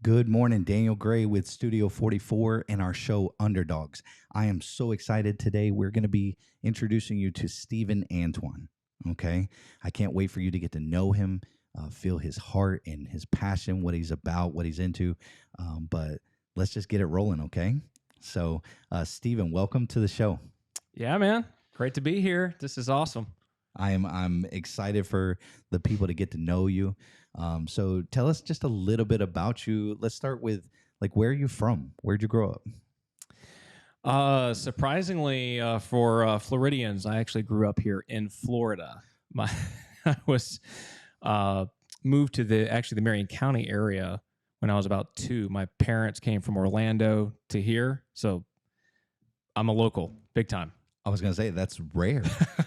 Good morning, Daniel Gray with Studio 44 and our show Underdogs. I am so excited today. We're going to be introducing you to Stephen Antoine. Okay. I can't wait for you to get to know him, feel his heart and his passion, what he's about, what he's into. But let's just get it rolling. Okay. So, Stephen, welcome to the show. Yeah, man. Great to be here. This is awesome. I'm excited for the people to get to know you. So tell us just a little bit about you. Let's start with like where are you from? Where'd you grow up? Surprisingly, for Floridians, I actually grew up here in Florida. My I was uh, moved to the Marion County area when I was about 2. My parents came from Orlando to here, so I'm a local, big time. I was gonna say that's rare.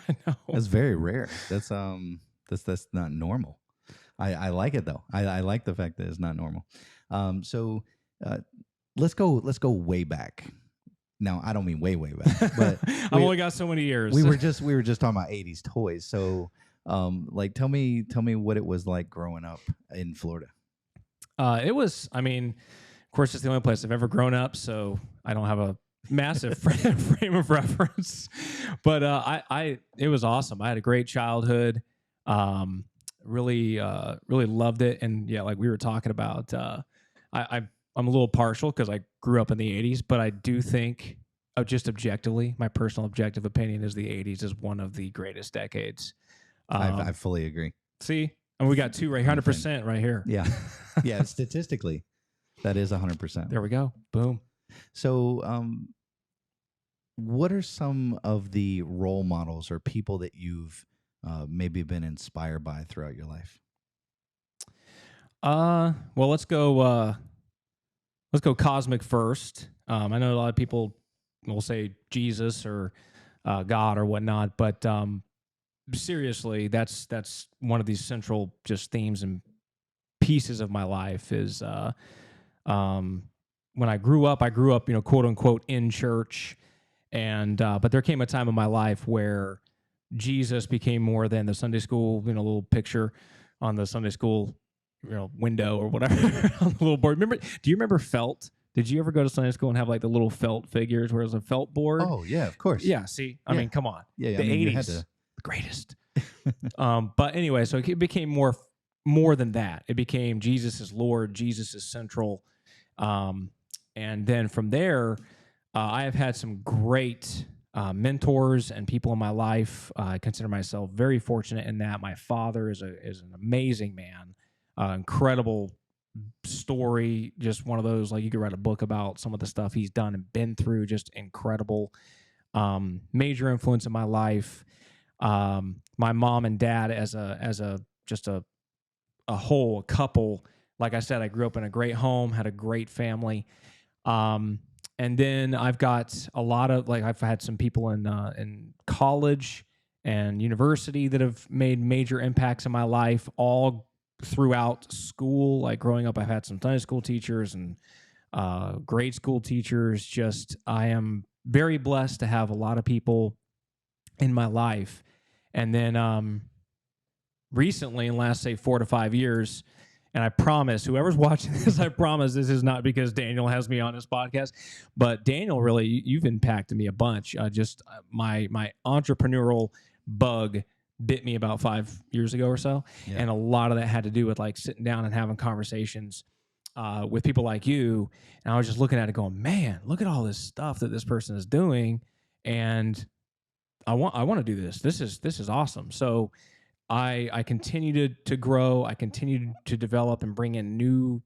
I know. That's very rare. That's not normal. I like it though. I like the fact that it's not normal. So uh, let's go way back. Now I don't mean way back, but I've only got so many years. we were just talking about 80s toys. So like tell me what it was like growing up in Florida. It was. I mean, of course, it's the only place I've ever grown up, so I don't have a massive frame of reference. But it was awesome. I had a great childhood. Really loved it. And yeah, like we were talking about, I'm a little partial because I grew up in the '80s, but I do think, just objectively, my personal objective opinion is the '80s is one of the greatest decades. I fully agree. See, and we got two right, 100% right here. Yeah, yeah. Statistically, that is 100%. There we go. Boom. So, what are some of the role models or people that you've maybe been inspired by throughout your life? Well, let's go cosmic first. I know a lot of people will say Jesus or God or whatnot, but seriously, that's one of these central just themes and pieces of my life is when I grew up, quote unquote in church, and but there came a time in my life where Jesus became more than the Sunday school, little picture on the Sunday school, window or whatever on the little board. Do you remember felt? Did you ever go to Sunday school and have like the little felt figures where it was a felt board? Oh yeah, of course. Yeah. See, I mean, come on. Yeah. The I mean, you 80s, had to. the greatest. But anyway, so it became more than that. It became Jesus is Lord, Jesus is central. And then from there, I have had some great mentors and people in my life. I consider myself very fortunate in that my father is an amazing man, incredible story. Just one of those, like you could write a book about some of the stuff he's done and been through. Just incredible, major influence in my life. My mom and dad as a just a whole couple. Like I said, I grew up in a great home, had a great family. And then I've got a lot of I've had some people in college and university that have made major impacts in my life all throughout school. Like growing up, I've had some Sunday school teachers and grade school teachers. Just I am very blessed to have a lot of people in my life. And then recently, in the last say 4 to 5 years. And I promise, whoever's watching this, I promise this is not because Daniel has me on his podcast, but Daniel, really, you've impacted me a bunch. My entrepreneurial bug bit me about 5 years ago or so, and a lot of that had to do with like sitting down and having conversations with people like you. And I was just looking at it, going, "Man, look at all this stuff that this person is doing," and I want to do this. This is awesome. So I continue to grow. I continue to develop and bring in new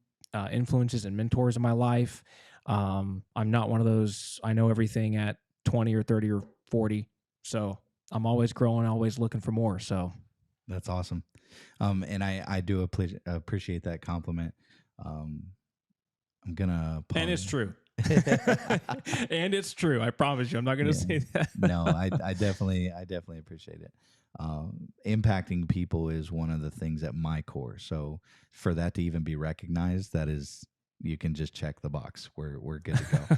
influences and mentors in my life. I'm not one of those, I know everything at 20 or 30 or 40. So I'm always growing, always looking for more. So That's awesome. And I do appreciate that compliment. I'm gonna and it's true. And it's true. I promise you. I'm not going to say that. No, I definitely appreciate it. Impacting people is one of the things at my core. So for that to even be recognized, that is, you can just check the box. We're good to go.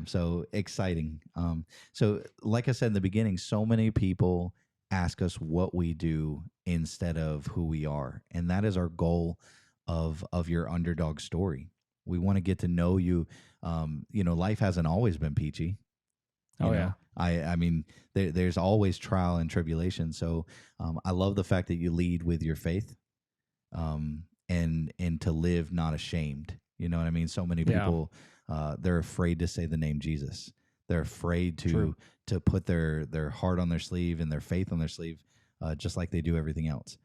So exciting. So like I said in the beginning, so many people ask us what we do instead of who we are, and that is our goal of your underdog story. We want to get to know you. Life hasn't always been peachy. Oh yeah. I mean, there's always trial and tribulation. So I love the fact that you lead with your faith, and to live not ashamed. You know what I mean? So many Yeah. people, they're afraid to say the name Jesus. They're afraid True. to put their heart on their sleeve and their faith on their sleeve, just like they do everything else.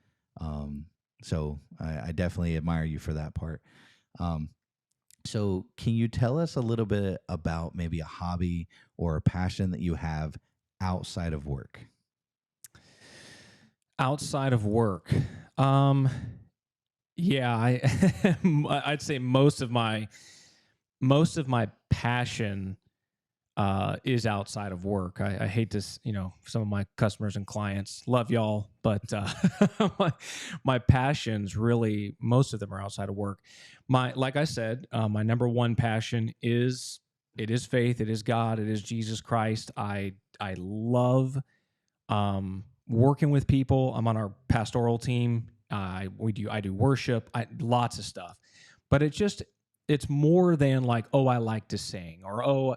So I definitely admire you for that part. Um, so, can you tell us a little bit about maybe a hobby or a passion that you have outside of work? Outside of work. Um, yeah, I'd say most of my passion is outside of work. I hate this, some of my customers and clients love y'all, but my passions really, most of them are outside of work. Like I said, my number one passion is it is faith, it is God, it is Jesus Christ. I love working with people. I'm on our pastoral team. I do worship, lots of stuff, but it's more than like, oh, I like to sing, or oh,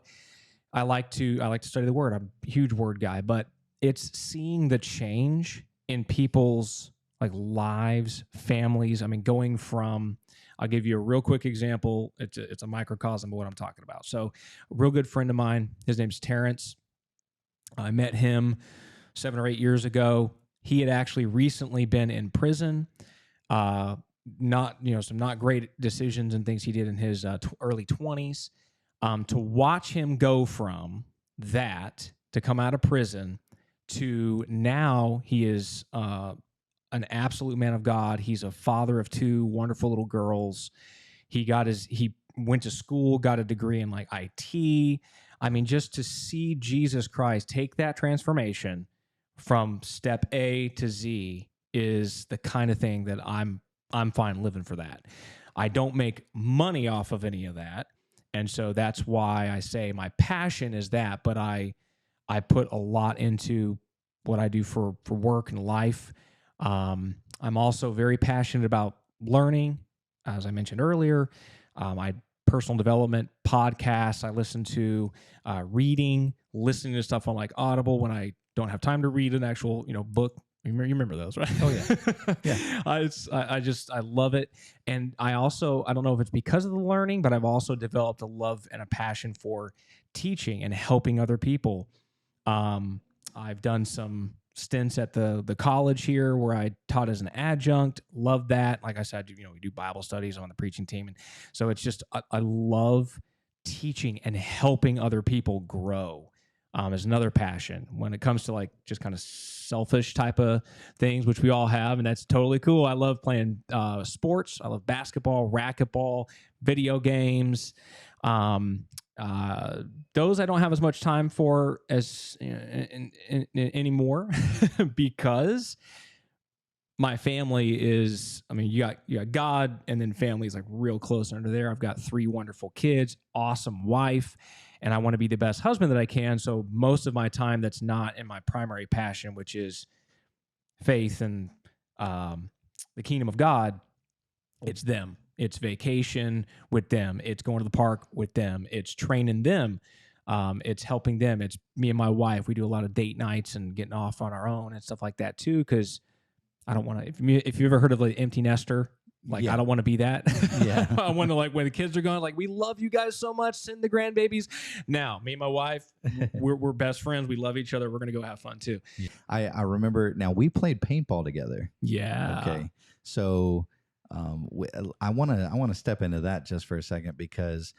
I like to study the word. I'm a huge word guy, but it's seeing the change in people's like lives, families. I mean, going from, I'll give you a real quick example. It's a microcosm of what I'm talking about. So, a real good friend of mine, his name's Terrence. I met him 7 or 8 years ago. He had actually recently been in prison. Uh, not some not great decisions and things he did in his early 20s. To watch him go from that to come out of prison to now he is an absolute man of God. He's a father of two wonderful little girls. He went to school, got a degree in like IT. I mean, just to see Jesus Christ take that transformation from step A to Z is the kind of thing that I'm fine living for that. I don't make money off of any of that. And so that's why I say my passion is that, but I put a lot into what I do for work and life. I'm also very passionate about learning, as I mentioned earlier. I personal development podcasts. I listen to reading, listening to stuff on like Audible when I don't have time to read an actual book. You remember those, right? Oh yeah, yeah. I love it, and I don't know if it's because of the learning, but I've also developed a love and a passion for teaching and helping other people. Um, I've done some stints at the college here where I taught as an adjunct. Love that. Like I said, we do Bible studies on the preaching team, and so it's just I love teaching and helping other people grow. Is another passion when it comes to like just kind of selfish type of things, which we all have, and that's totally cool. I love playing sports. I love basketball, racquetball, video games. Um, uh, those I don't have as much time for as anymore because my family is. I mean, you got God, and then family is like real close under there. I've got 3 wonderful kids, awesome wife, and I want to be the best husband that I can. So most of my time, that's not in my primary passion, which is faith and the kingdom of God. It's them. It's vacation with them. It's going to the park with them. It's training them. It's helping them. It's me and my wife. We do a lot of date nights and getting off on our own and stuff like that too. Because I don't want to. If you ever heard of like empty nester, like I Yeah. don't want to be that. Yeah. I want to like when the kids are going, like we love you guys so much. Send the grandbabies. Now, me and my wife, we're best friends. We love each other. We're gonna go have fun too. Yeah. I remember now we played paintball together. Yeah. Okay. So I want to step into that just for a second because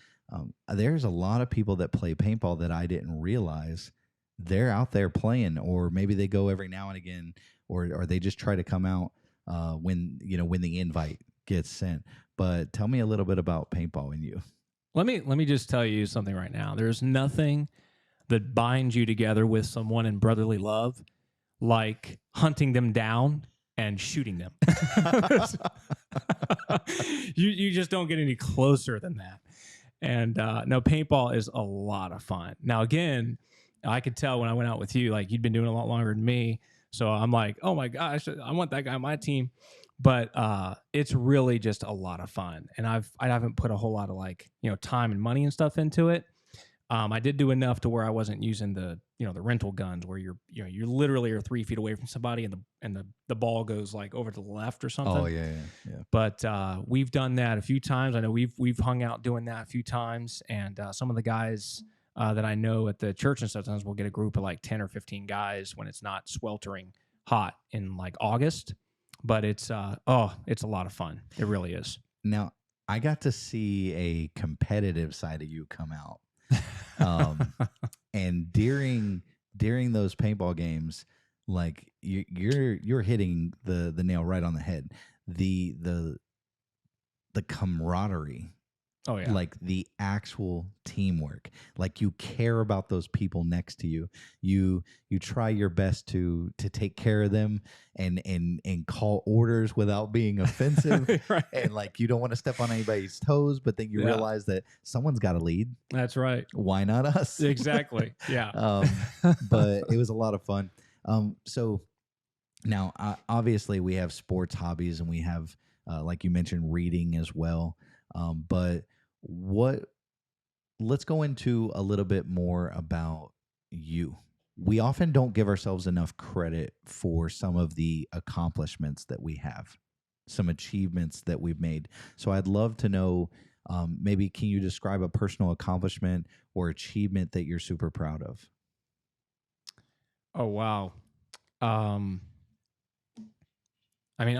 there's a lot of people that play paintball that I didn't realize they're out there playing, or maybe they go every now and again, or they just try to come out when the invite gets sent. But tell me a little bit about paintball and you. Let me just tell you something right now. There's nothing that binds you together with someone in brotherly love like hunting them down and shooting them. You just don't get any closer than that. And no, paintball is a lot of fun. Now, again, I could tell when I went out with you, like you'd been doing it a lot longer than me. So I'm like, oh my gosh, I want that guy on my team. but it's really just a lot of fun. And I haven't put a whole lot of like, time and money and stuff into it. I did do enough to where I wasn't using the rental guns where you literally are 3 feet away from somebody and the ball goes like over to the left or Oh something. yeah, yeah, yeah. But we've done that a few times. I know we've hung out doing that a few times, and some of the guys that I know at the church and stuff, sometimes we'll get a group of like 10 or 15 guys when it's not sweltering hot in like August. But it's a lot of fun. It really is. Now, I got to see a competitive side of you come out. Um, and during those paintball games, like you're hitting the nail right on the head. The camaraderie, Oh yeah. like the actual teamwork, like you care about those people next to you. You try your best to take care of them and call orders without being offensive. Right. And like you don't want to step on anybody's toes, but then you Yeah. realize that someone's got to lead. That's right. Why not us? Exactly. Yeah. But it was a lot of fun. So now, obviously, we have sports hobbies and we have, like you mentioned, reading as well. But what? Let's go into a little bit more about you. We often don't give ourselves enough credit for some of the accomplishments that we have, some achievements that we've made. So I'd love to know, maybe can you describe a personal accomplishment or achievement that you're super proud of? Oh wow. Um, I mean,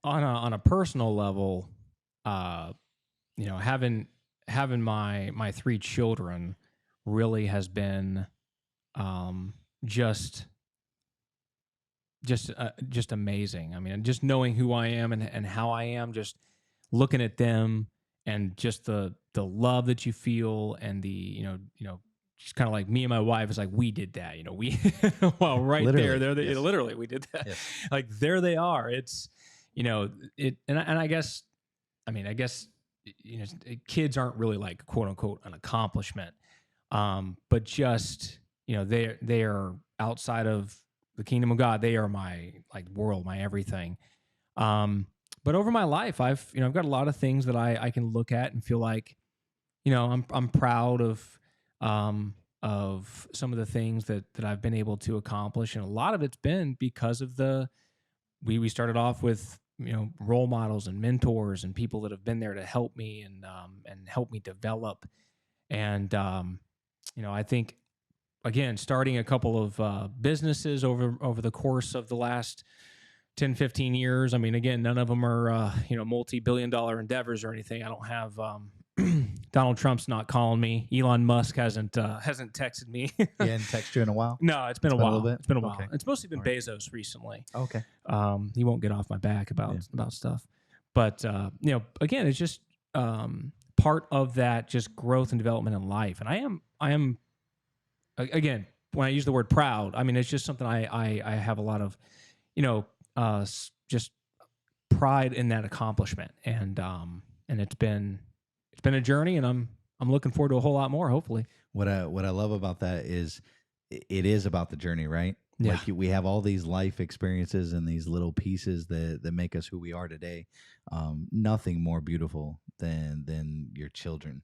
on a personal level, uh, having my three children really has been um, just just amazing. I mean, just knowing who I am and how I am, just looking at them and just the love that you feel and the just kind of like me and my wife is like we did that. We well right there, Literally, there they, yes. literally we did that. Yes. Like there they are. It's it and I guess I guess kids aren't really like quote unquote an accomplishment, but just they are outside of the kingdom of God. They are my like world, my everything. Um, but over my life, I've got a lot of things that I can look at and feel like I'm proud of some of the things that I've been able to accomplish, and a lot of it's been because of we started off with role models and mentors and people that have been there to help me and help me develop. And I think again starting a couple of businesses over the course of the last 10, 15 years. I mean, again, none of them are multi-billion-dollar endeavors or anything. I don't have Donald Trump's not calling me. Elon Musk hasn't texted me. He hadn't texted you in a while? No, it's been a been a while. little bit? It's been a while. Okay. It's mostly been All right. Bezos recently. Okay. He won't get off my back Yeah. about stuff. But again, it's just part of that just growth and development in life. And I am again, when I use the word proud, I mean it's just something I have a lot of just pride in that accomplishment. And it's been a journey, and I'm looking forward to a whole lot more, hopefully. What I love about that is it is about the journey, right? Yeah. Like we have all these life experiences and these little pieces that make us who we are today. Nothing more beautiful than your children.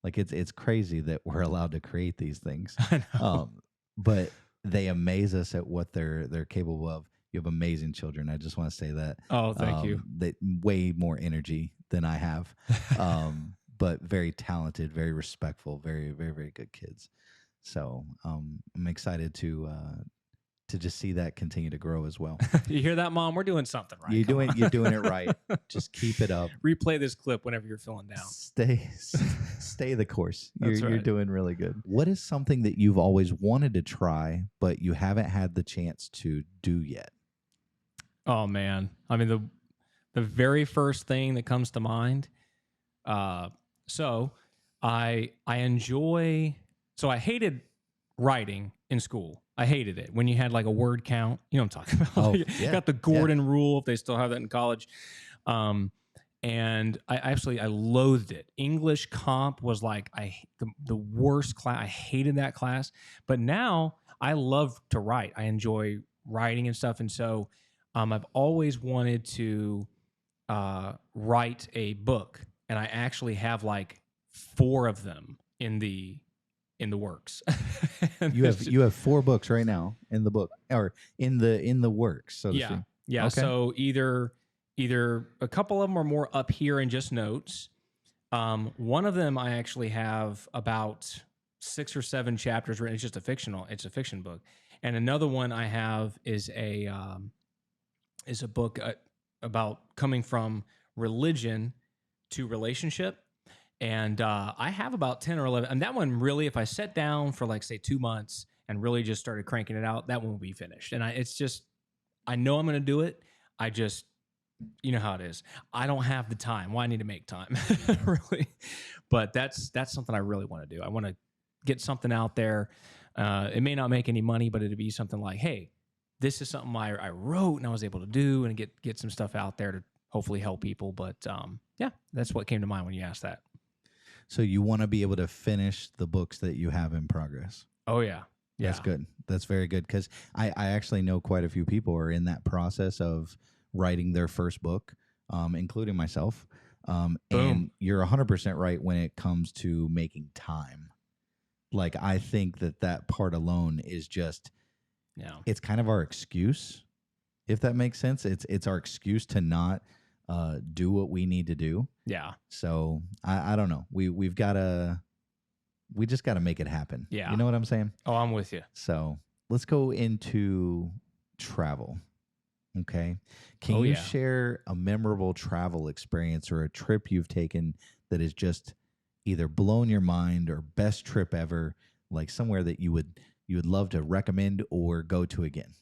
Like it's crazy that we're allowed to create these things. I know. But they amaze us at what they're capable of. You have amazing children. I just want to say that. Oh, thank you. They way more energy than I have. But very talented, very respectful, very, very, very good kids. So I'm excited to just see that continue to grow as well. You hear that, Mom? We're doing something right. You're Come doing on. you're doing it right. Just keep it up. Replay this clip whenever you're feeling down. Stay the course. That's You're right. doing really good. What is something that you've always wanted to try but you haven't had the chance to do yet? Oh man, I mean the very first thing that comes to mind. So I enjoy. So I hated writing in school. I hated it when you had like a word count. You know what I'm talking about? Oh, You yeah, got the Gordon rule, if they still have that in college. And I loathed it. English comp was like the worst class. I hated that class. But now I love to write. I enjoy writing and stuff. And so I've always wanted to write a book, and I actually have like 4 of them in the works. And You it's have just, 4 books right now in the book, or in the works, so to yeah, speak. yeah. Okay. So either a couple of them are more up here in just notes. One of them I actually have about 6 or 7 chapters written. It's a fiction book, and another one I have is a book about coming from religion to relationship. And I have about 10 or 11. And that one really, if I sat down for like, say, 2 months and really just started cranking it out, that one will be finished. And it's just, I know I'm going to do it. I just, you know how it is. I don't have the time. Well, I need to make time, really. But that's something I really want to do. I want to get something out there. It may not make any money, but it'd be something like, hey, this is something I wrote and I was able to do and get some stuff out there to hopefully help people. But yeah, that's what came to mind when you asked that. So you want to be able to finish the books that you have in progress. Oh yeah, That's yeah. good. That's very good, because I actually know quite a few people are in that process of writing their first book, including myself. Boom. And you're 100% right when it comes to making time. Like, I think that part alone is just, Yeah. it's kind of our excuse, if that makes sense. It's our excuse to not do what we need to do. Yeah. So I don't know. We just gotta make it happen. Yeah. You know what I'm saying? Oh, I'm with you. So let's go into travel. Okay. Can Oh you yeah. share a memorable travel experience or a trip you've taken that has just either blown your mind or best trip ever, like somewhere that you would love to recommend or go to again?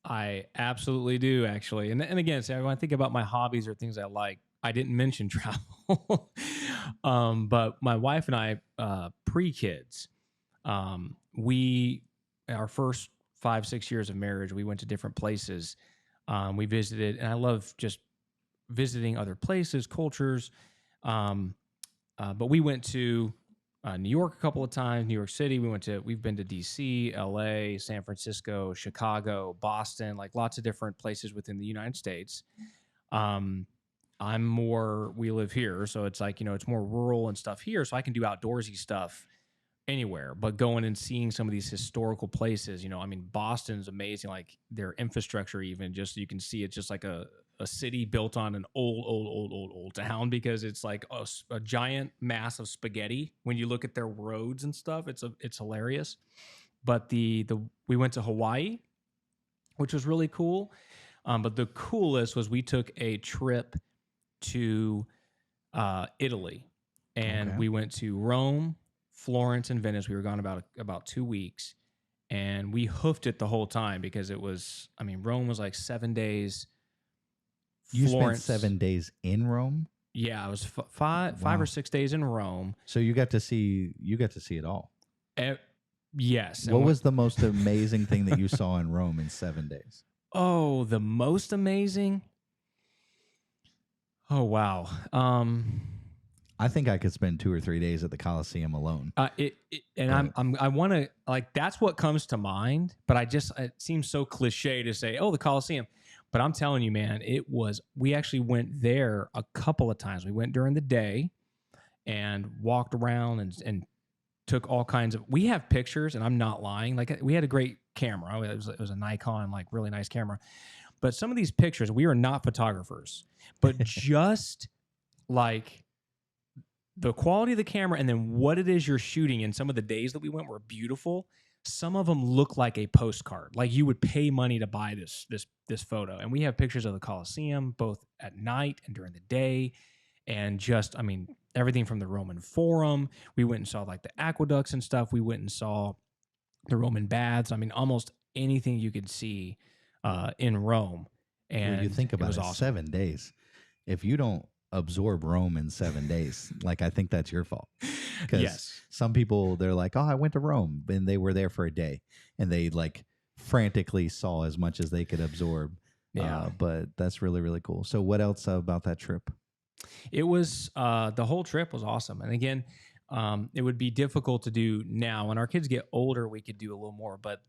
I absolutely do actually. And again, see, when I think about my hobbies or things I like, I didn't mention travel. But my wife and I, pre kids, we our first 5 6 years of marriage, we went to different places. We visited, and I love just visiting other places, cultures. Um, but we went to New York a couple of times, New York City. We've been to DC, LA, San Francisco, Chicago, Boston, like lots of different places within the United States. Um, we live here, so it's like, it's more rural and stuff here, so I can do outdoorsy stuff anywhere. But going and seeing some of these historical places, I mean, Boston's amazing, like their infrastructure, even just you can see it's just like a city built on an old town, because it's like a giant mass of spaghetti when you look at their roads and stuff. It's hilarious. But the we went to Hawaii, which was really cool. But the coolest was we took a trip to Italy, and Okay. we went to Rome, Florence, and Venice. We were gone about 2 weeks, and we hoofed it the whole time because it was. I mean, Rome was like 7 days. You spent Florence, 7 days in Rome? yeah, I was five or Wow. 6 days in Rome. So you got to see it all. Eh, yes, What was the most amazing thing that you saw in Rome in 7 days? oh, the most amazing. Oh wow. I think I could spend 2 or 3 days at the Colosseum alone. And But I want to, like, that's what comes to mind, but it seems so cliche to say, oh, the Coliseum. But I'm telling you, man, we actually went there a couple of times. We went during the day and walked around and took all kinds of, we have pictures, and I'm not lying. Like, we had a great camera. It was a Nikon, like, really nice camera. But some of these pictures, we are not photographers, but just like the quality of the camera and then what it is you're shooting, and some of the days that we went were beautiful. Some of them look like a postcard, like you would pay money to buy this photo. And we have pictures of the Colosseum both at night and during the day, and just, I mean, everything from the Roman Forum. We went and saw like the aqueducts and stuff. We went and saw the Roman baths. I mean, almost anything you could see in Rome, well, you and think it about was it, awesome. 7 days. If you don't absorb Rome in 7 days, like, I think that's your fault. Because Yes. some people, they're like, "Oh, I went to Rome," and they were there for a day, and they like frantically saw as much as they could absorb. Yeah. But that's really really cool. So, what else about that trip? It was the whole trip was awesome. And again, it would be difficult to do now. When our kids get older, we could do a little more. But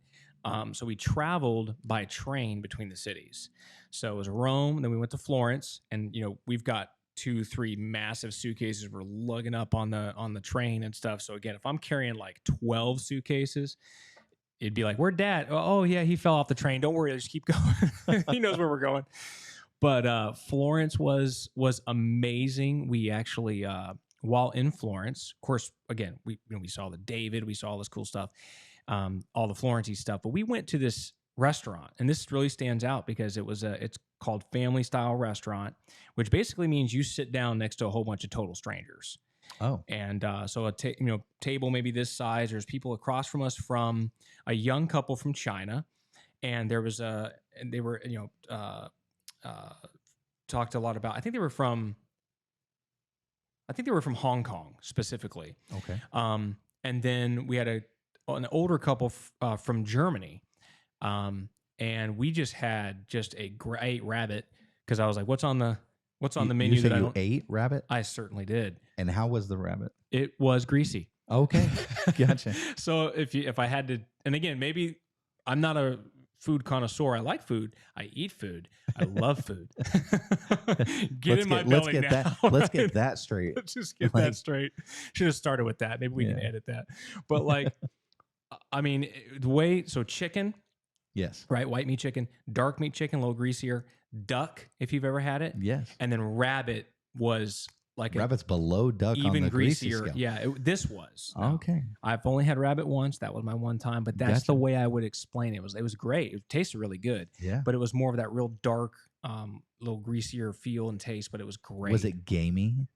So we traveled by train between the cities. So it was Rome, then we went to Florence, and we've got 2, 3 massive suitcases we're lugging up on the train and stuff. So again, if I'm carrying like 12 suitcases, it'd be like, "Where'd Dad? Oh yeah, he fell off the train. Don't worry, just keep going. He knows where we're going." But Florence was amazing. We actually, while in Florence, of course, again, we saw the David, we saw all this cool stuff, all the Florency stuff. But we went to this restaurant, and this really stands out because it's called Family Style Restaurant, which basically means you sit down next to a whole bunch of total strangers. Oh, And so table maybe this size. There's people across from us from a young couple from China, and they were talked a lot about. I think they were from Hong Kong specifically. okay. And then we had an older couple from Germany, and we just had a great rabbit because I was like, "What's on the menu?" You said that I you don't. ate rabbit, I certainly did. and how was the rabbit? It was greasy. Okay, gotcha. So if I had to, and again, maybe I'm not a food connoisseur. I like food. I eat food. I love food. Get in my belly now. Let's get that straight. Let's just get that straight. Should have started with that. Maybe we can edit that. But like, I mean, chicken, Yes. right? White meat chicken, dark meat chicken, a little greasier. Duck, if you've ever had it. Yes. And then rabbit was like Rabbit's below duck on even the greasy greasier. scale. Yeah, this was. No. Okay. I've only had rabbit once. That was my one time, but that's the Gotcha. way I would explain it. It was great. It tasted really good, Yeah. but it was more of that real dark, little greasier feel and taste. But it was great. Was it gamey?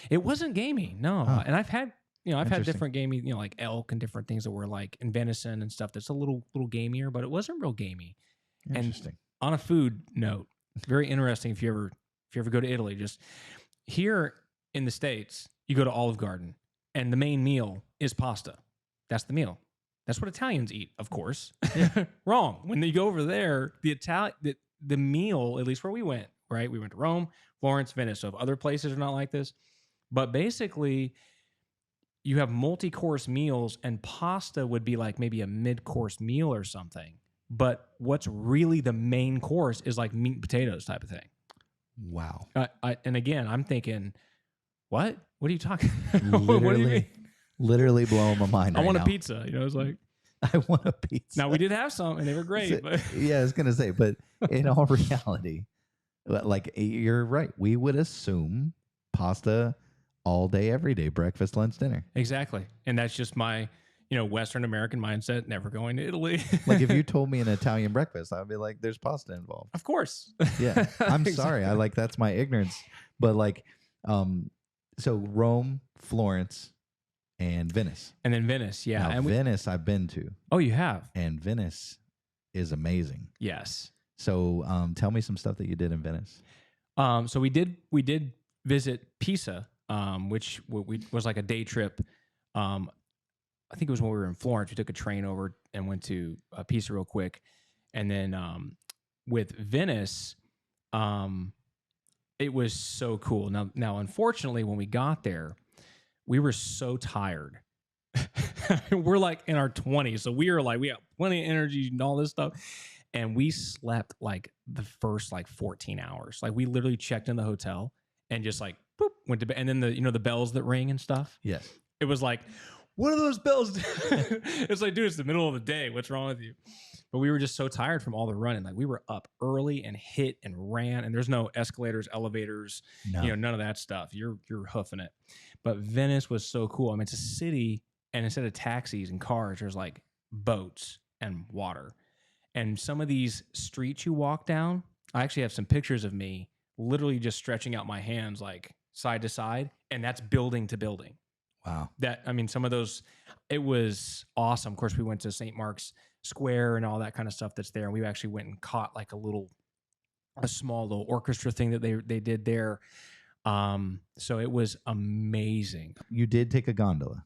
It wasn't gamey, no. Huh. And I've had Interesting. different gamey, like elk and different things that were like and venison and stuff that's a little gamier, but it wasn't real gamey. Interesting. On a food note, very interesting. If you ever go to Italy, just here in the States, you go to Olive Garden, and the main meal is pasta. That's the meal. That's what Italians eat, of course. Wrong. When you go over there, the meal, at least where we went, right? We went to Rome, Florence, Venice. So if other places are not like this, but basically, you have multi-course meals, and pasta would be like maybe a mid-course meal or something. But what's really the main course is like meat and potatoes type of thing. Wow. And again, I'm thinking, what? What are you talking? What do you mean? Literally blowing my mind. I want now. a pizza. It's like I want a pizza. now we did have some, and they were great. But Yeah, I was gonna say, but in all reality, like you're right. We would assume pasta all day, every day, breakfast, lunch, dinner. exactly, and that's just my Western American mindset. Never going to Italy. Like if you told me an Italian breakfast, I'd be like, "There's pasta involved." Of course. Yeah, I'm Exactly. sorry. That's my ignorance. But so Rome, Florence, and Venice. And then Venice, yeah. Now, And Venice I've been to, oh, you have? and Venice is amazing. Yes. So tell me some stuff that you did in Venice. So we did visit Pisa, which was like a day trip. I think it was when we were in Florence. We took a train over and went to Pisa real quick, and then with Venice, it was so cool. Now, unfortunately, when we got there, we were so tired. We're like in our 20s, so we have plenty of energy and all this stuff, and we slept like the first 14 hours. Like we literally checked in the hotel and just like boop, went to bed, and then the bells that ring and stuff. Yes. It was like, what are those bells? It's like, dude, it's the middle of the day. What's wrong with you? But we were just so tired from all the running. Like we were up early and hit and ran, and there's no escalators, elevators, No. none of that stuff. You're hoofing it. But Venice was so cool. I mean, it's a city, and instead of taxis and cars, there's like boats and water. And some of these streets you walk down, I actually have some pictures of me literally just stretching out my hands like side to side, and that's building to building. Wow. Some of those, it was awesome. Of course, we went to St. Mark's Square and all that kind of stuff that's there. And we actually went and caught like a small little orchestra thing that they did there. So it was amazing. You did take a gondola.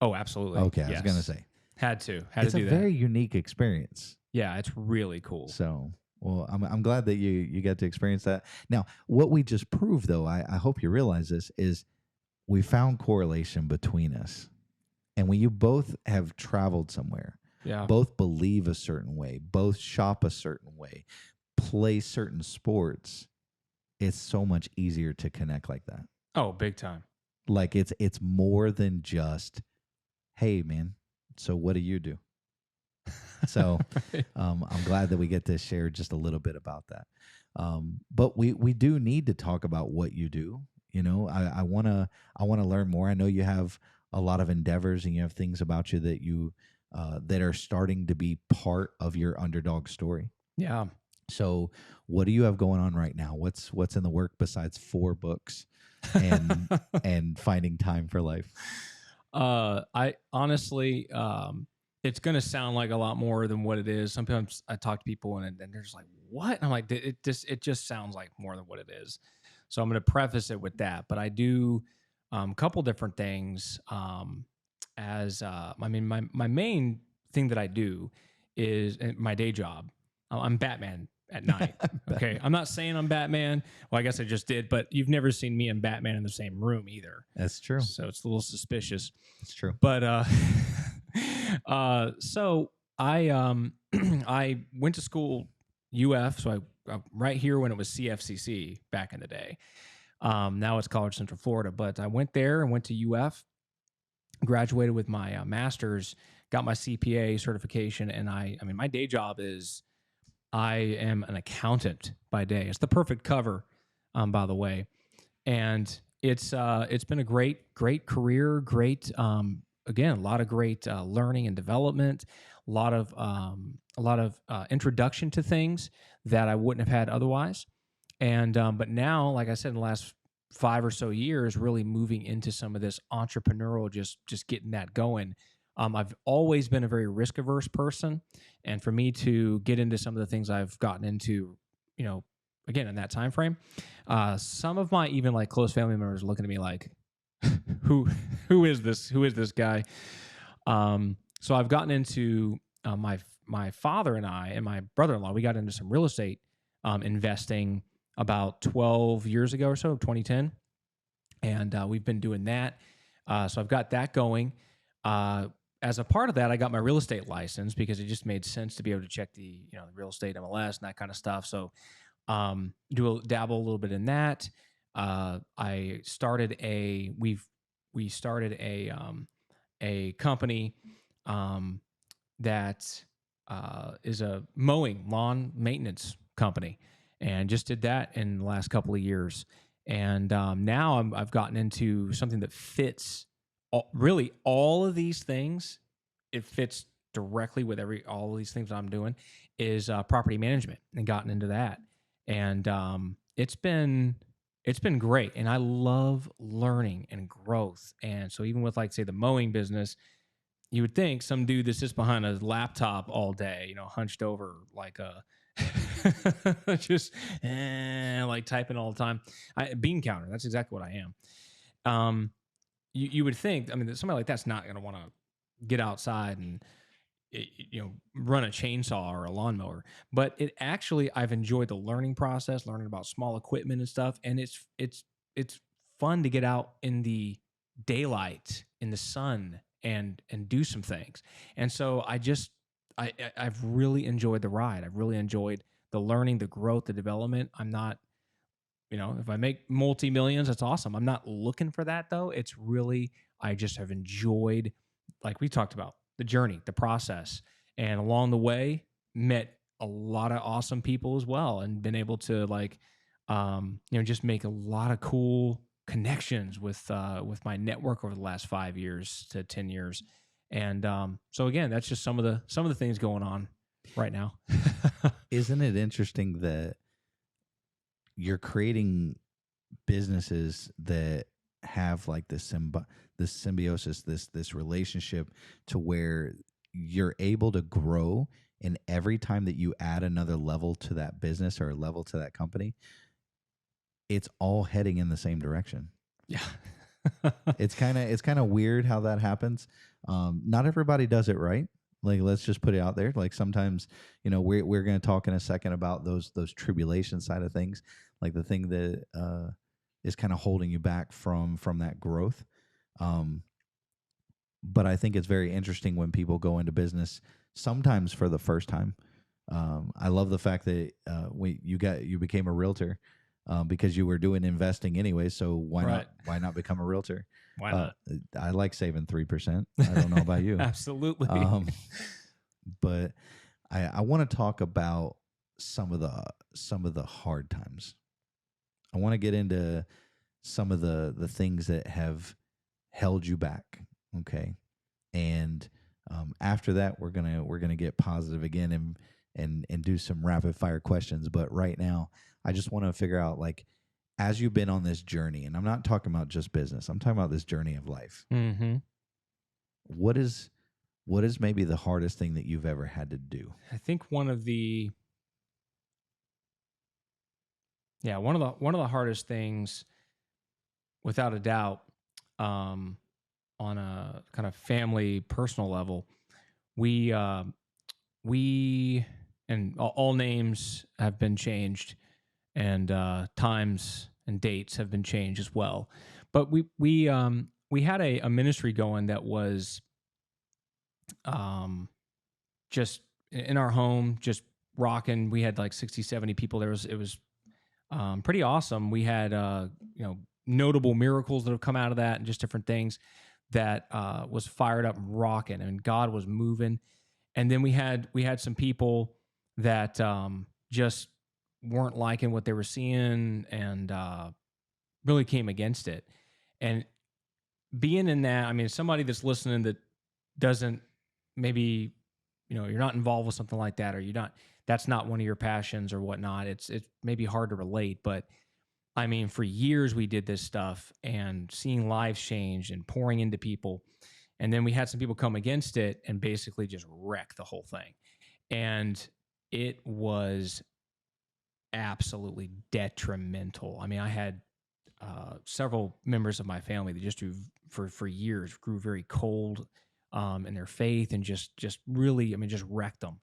Oh, absolutely. Okay, I was Yes. gonna say Had to it's do a that. very unique experience. Yeah, it's really cool. So, well, I'm glad that you get to experience that. Now, what we just proved, though, I hope you realize this, is we found correlation between us. And when you both have traveled somewhere, Yeah. both believe a certain way, both shop a certain way, play certain sports, it's so much easier to connect like that. Oh, big time. Like it's more than just, hey man, so what do you do? So Right. I'm glad that we get to share just a little bit about that. But we do need to talk about what you do. You know, I wanna learn more. I know you have a lot of endeavors and you have things about you that you that are starting to be part of your underdog story. Yeah. So what do you have going on right now? What's in the work besides 4 books and and finding time for life? I honestly, it's gonna sound like a lot more than what it is. Sometimes I talk to people and they're just like, "What?" And I'm like, it just sounds like more than what it is." So I'm gonna preface it with that. But I do a couple different things. As I mean, my main thing that I do is my day job. I'm Batman at night. Okay, Batman. I'm not saying I'm Batman. Well, I guess I just did, but you've never seen me and Batman in the same room either. That's true. So it's a little suspicious. That's true. But so I I went to school UF, so I right here when it was CFCC back in the day. Now it's College Central Florida, but I went there and went to UF, graduated with my master's, got my CPA certification, and I mean my day job is I am an accountant by day. It's the perfect cover, by the way, and it's been a great career, great again a lot of great learning and development, a lot of introduction to things that I wouldn't have had otherwise. And but now, like I said, in the last 5 or so years, really moving into some of this entrepreneurial, just getting that going. I've always been a very risk averse person, and for me to get into some of the things I've gotten into, you know, again in that time frame, some of my even like close family members are looking at me like, who who is this? Who is this guy? So I've gotten into my father and I and my brother in law. We got into some real estate investing about 12 years ago or so, 2010, and we've been doing that. So I've got that going. Uh, as a part of that, I got my real estate license because it just made sense to be able to check the real estate MLS and that kind of stuff. So dabble a little bit in that. I started we started a company um, that is a mowing lawn maintenance company, and just did that in the last couple of years. And now I've gotten into something that fits really all of these things. It fits directly with all of these things that I'm doing is property management, and gotten into that. And it's been great, and I love learning and growth. And so even with like say the mowing business, you would think some dude that sits behind a laptop all day, hunched over like a just like typing all the time. Bean counter. That's exactly what I am. Um, you would think, I mean, that somebody like that's not going to want to get outside and run a chainsaw or a lawnmower. But it actually, I've enjoyed the learning process, learning about small equipment and stuff, and it's fun to get out in the daylight, in the sun, and do some things. And so I've really enjoyed the ride. I've really enjoyed the learning, the growth, the development. I'm not, if I make multi millions, that's awesome. I'm not looking for that though. It's really, I just have enjoyed, like we talked about, the journey, the process, and along the way, met a lot of awesome people as well, and been able to like, just make a lot of cool connections with my network over the last 5 years to 10 years. And so again, that's just some of the things going on right now. Isn't it interesting that you're creating businesses that have like this symbiosis, this relationship to where you're able to grow, and every time that you add another level to that business or a level to that company, it's all heading in the same direction. Yeah. It's kind of weird how that happens. Not everybody does it right. Like, let's just put it out there. Like, sometimes, we're going to talk in a second about those tribulation side of things, like the thing that is kind of holding you back from that growth. Um, but I think it's very interesting when people go into business sometimes for the first time. I love the fact that you became a realtor because you were doing investing anyway. So Right. why not become a realtor? Why Uh, not? I like saving 3%. I don't know about you, Absolutely. um, but I want to talk about some of the hard times. I want to get into some of the things that have held you back. Okay, and after that, we're gonna get positive again and do some rapid fire questions. But right now, I just want to figure out, like, as you've been on this journey, and I'm not talking about just business. I'm talking about this journey of life. Hmm. What is what is maybe the hardest thing that you've ever had to do? I think one of the hardest things, without a doubt, um, on a kind of family personal level, we we and all names have been changed, and times and dates have been changed as well. But we had a ministry going that was um, just in our home, just rocking. We had like 60, 70 people. It was pretty awesome. We had notable miracles that have come out of that, and just different things that was fired up and rocking, and God was moving. And then we had some people that just weren't liking what they were seeing, and really came against it. And being in that, I mean, somebody that's listening that doesn't, maybe, you're not involved with something like that, or you're not, that's not one of your passions or whatnot. It's maybe hard to relate, but I mean, for years we did this stuff, and seeing lives change and pouring into people. And then we had some people come against it and basically just wreck the whole thing. And it was absolutely detrimental. I mean, I had several members of my family that just for years grew very cold in their faith, and just really, I mean, just wrecked them.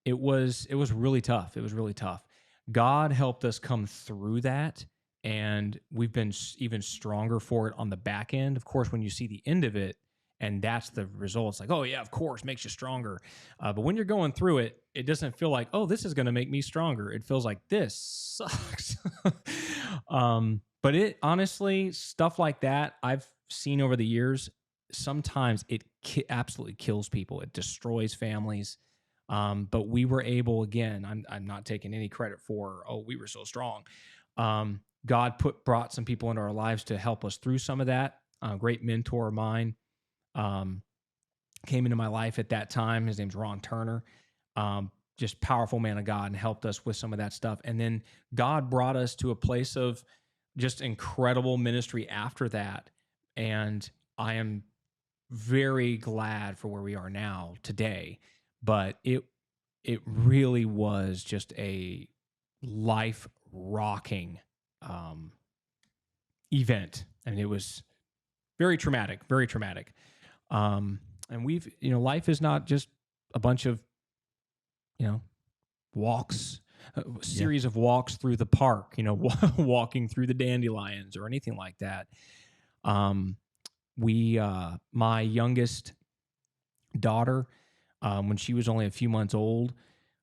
It was really tough. It was really tough. God helped us come through that, and we've been even stronger for it on the back end. Of course, when you see the end of it, and that's the results, like, oh yeah, of course, makes you stronger. But when you're going through it, it doesn't feel like, oh, this is going to make me stronger. It feels like this sucks. But it honestly, stuff like that I've seen over the years, sometimes it absolutely kills people. It destroys families. But we were able, again, I'm not taking any credit for, oh, we were so strong. God brought some people into our lives to help us through some of that. A great mentor of mine um, came into my life at that time. His name's Ron Turner. Just powerful man of God, and helped us with some of that stuff. And then God brought us to a place of just incredible ministry after that. And I am very glad for where we are now today. But it really was just a life rocking um, event, and it was very traumatic, very traumatic. Um, and life is not just a bunch of you know walks, a Yeah. series of walks through the park, walking through the dandelions or anything like that. Um, my youngest daughter, when she was only a few months old,